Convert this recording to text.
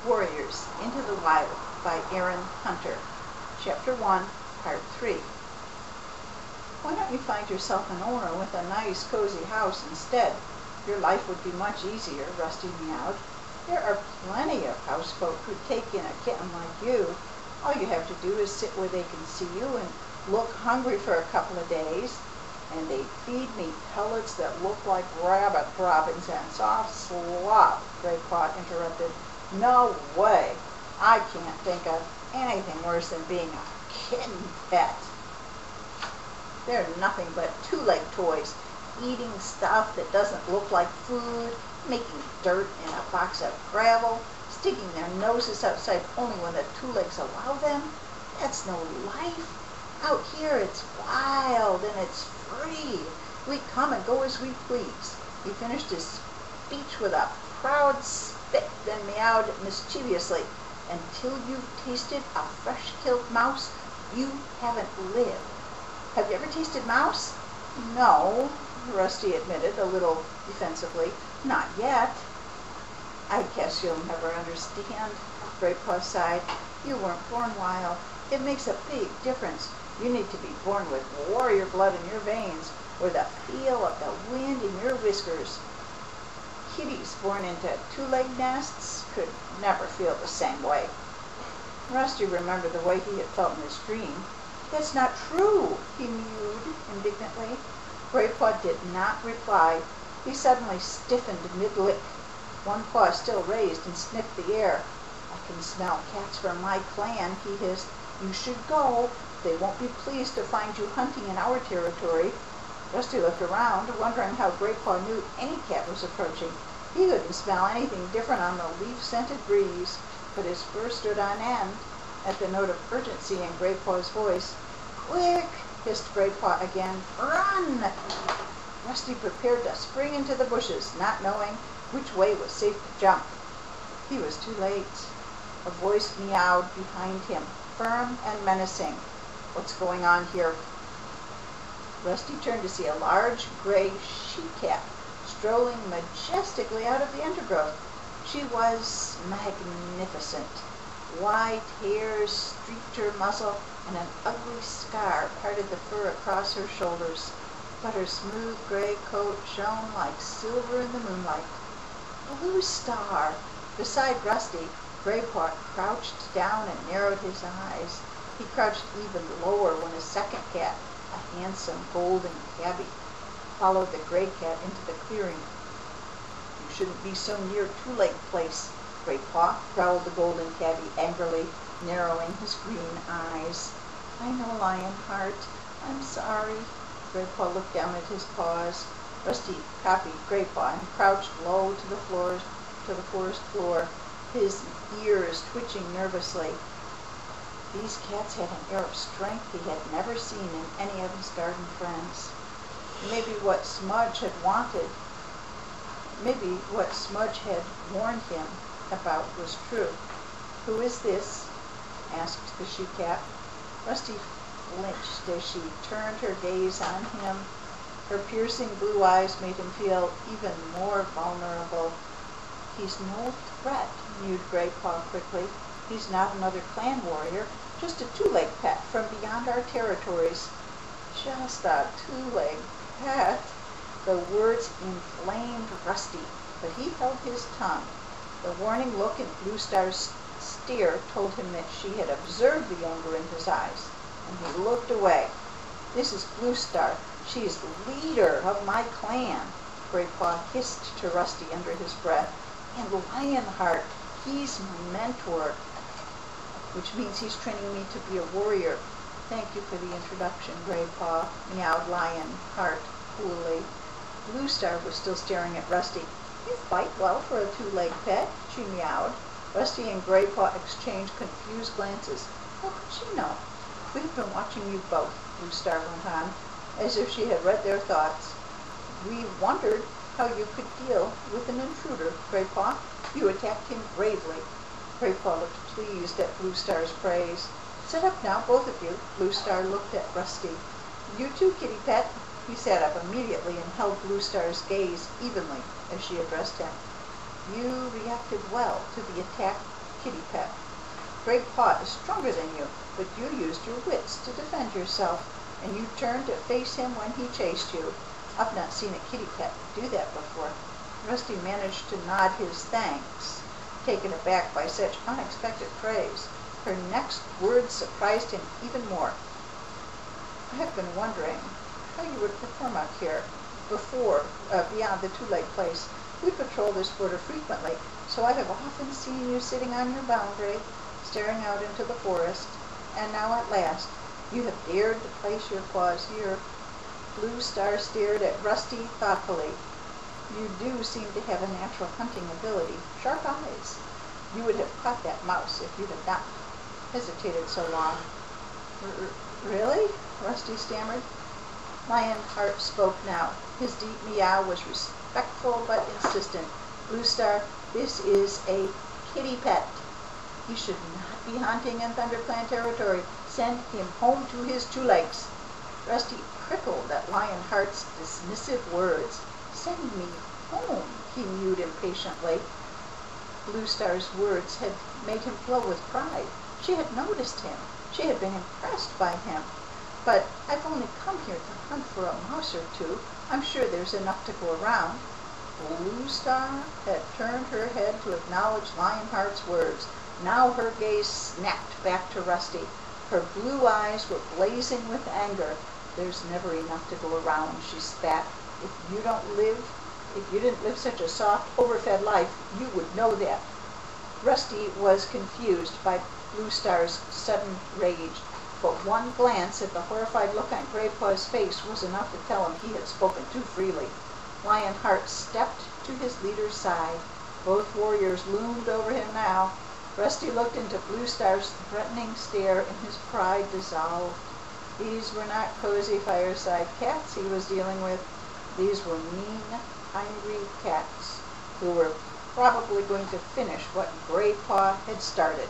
Warriors into the Wild by Aaron Hunter. Chapter 1, Part 3. Why don't you find yourself an owner with a nice, cozy house instead? Your life would be much easier, Rusty meowed. There are plenty of housefolk who'd take in a kitten like you. All you have to do is sit where they can see you and look hungry for a couple of days. And they feed me pellets that look like rabbit droppings and soft slop, Graypaw interrupted. No way. I can't think of anything worse than being a kitten pet. They're nothing but two-leg toys, eating stuff that doesn't look like food, making dirt in a box of gravel, sticking their noses outside only when the two legs allow them. That's no life. Out here it's wild and it's free. We come and go as we please. He finished his speech with a proud spit, then meowed mischievously. Until you've tasted a fresh-killed mouse, you haven't lived. Have you ever tasted mouse? No, Rusty admitted a little defensively. Not yet. I guess you'll never understand, Graypaw sighed. You weren't born wild. It makes a big difference. You need to be born with warrior blood in your veins, or the feel of the wind in your whiskers. Kitties born into two-legged nests could never feel the same way. Rusty remembered the way he had felt in his dream. That's not true, he mewed indignantly. Graypaw did not reply. He suddenly stiffened mid-lick, one paw still raised, and sniffed the air. I can smell cats from my clan, he hissed. You should go. They won't be pleased to find you hunting in our territory. Rusty looked around, wondering how Graypaw knew any cat was approaching. He couldn't smell anything different on the leaf-scented breeze, but his fur stood on end at the note of urgency in Graypaw's voice. Quick, hissed Graypaw again. Run! Rusty prepared to spring into the bushes, not knowing which way was safe to jump. He was too late. A voice meowed behind him, firm and menacing. What's going on here? Rusty turned to see a large gray she-cat strolling majestically out of the undergrowth. She was magnificent. White hairs streaked her muzzle, and an ugly scar parted the fur across her shoulders, but her smooth gray coat shone like silver in the moonlight. Bluestar! Beside Rusty, Graypaw crouched down and narrowed his eyes. He crouched even lower when a second cat, a handsome golden tabby, followed the gray cat into the clearing. You shouldn't be so near Two-Leg Place, Graypaw, growled the golden tabby angrily, narrowing his green eyes. I know, Lionheart. I'm sorry. Graypaw looked down at his paws. Rusty copied Graypaw and crouched low to the forest floor, his ears twitching nervously. These cats had an air of strength he had never seen in any of his garden friends. Maybe what Smudge had warned him about was true. Who is this? Asked the she-cat. Rusty flinched as she turned her gaze on him. Her piercing blue eyes made him feel even more vulnerable. He's no threat, mewed Graypaw quickly. He's not another clan warrior, just a two-leg pet from beyond our territories. Just a two-leg pet? The words inflamed Rusty, but he held his tongue. The warning look in Bluestar's stare told him that she had observed the anger in his eyes, and he looked away. This is Bluestar. She is the leader of my clan, Graypaw hissed to Rusty under his breath. And Lionheart, he's my mentor, which means he's training me to be a warrior. Thank you for the introduction, Graypaw, meowed Lionheart coolly. Bluestar was still staring at Rusty. You fight well for a two-leg pet, she meowed. Rusty and Graypaw exchanged confused glances. How could she know? We've been watching you both, Bluestar went on, as if she had read their thoughts. We wondered how you could deal with an intruder, Graypaw. You attacked him bravely. Graypaw looked pleased at Bluestar's praise. Sit up now, both of you. Bluestar looked at Rusty. You too, kitty pet. He sat up immediately and held Bluestar's gaze evenly as she addressed him. You reacted well to the attack, kitty pet. Graypaw is stronger than you, but you used your wits to defend yourself, and you turned to face him when he chased you. I've not seen a kitty pet do that before. Rusty managed to nod his thanks, taken aback by such unexpected praise. Her next words surprised him even more. I have been wondering how you would perform out here beyond the two-leg place. We patrol this border frequently, so I have often seen you sitting on your boundary, staring out into the forest, and now at last you have dared to place your claws here. Bluestar stared at Rusty thoughtfully. You do seem to have a natural hunting ability, sharp eyes. You would have caught that mouse if you had not hesitated so long. Really? Rusty stammered. Lionheart spoke now. His deep meow was respectful but insistent. Bluestar, this is a kitty pet. He should not be hunting in THUNDERCLAN territory. Send him home to his two legs. Rusty prickled at Lionheart's dismissive words. Send me home, he mewed impatiently. Bluestar's words had made him glow with pride. She had noticed him. She had been impressed by him. But I've only come here to hunt for a mouse or two. I'm sure there's enough to go around. Bluestar had turned her head to acknowledge Lionheart's words. Now her gaze snapped back to Rusty. Her blue eyes were blazing with anger. There's never enough to go around, she spat. If you didn't live such a soft, overfed life, you would know that. Rusty was confused by Bluestar's sudden rage, but one glance at the horrified look on Graypaw's face was enough to tell him he had spoken too freely. Lionheart stepped to his leader's side. Both warriors loomed over him now. Rusty looked into Bluestar's threatening stare, and his pride dissolved. These were not cozy fireside cats he was dealing with. These were mean, hungry cats who were probably going to finish what Graypaw had started.